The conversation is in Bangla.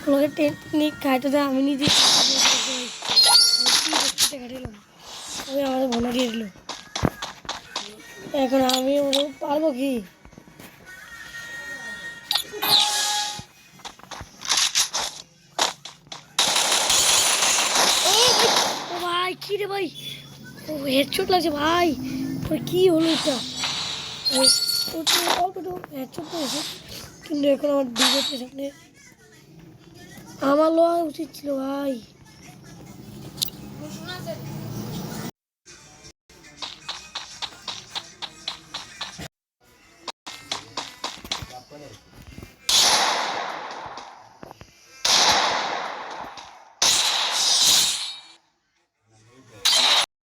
ওকে টেকনিক খাইতে দেয় আমি নিজে খাটিলাম আমি আমাদের ভোলা দিয়ে দিল এখন আমি পারবো কি ও ভাই কি রে ভাই ও হেডশট লাগছে ভাই তোর কি হলো এটা অল্প একটু হেডশট করেছে কিন্তু এখন আমার ডিবেটের সামনে আমার লওয়া উচিত ছিল ভাই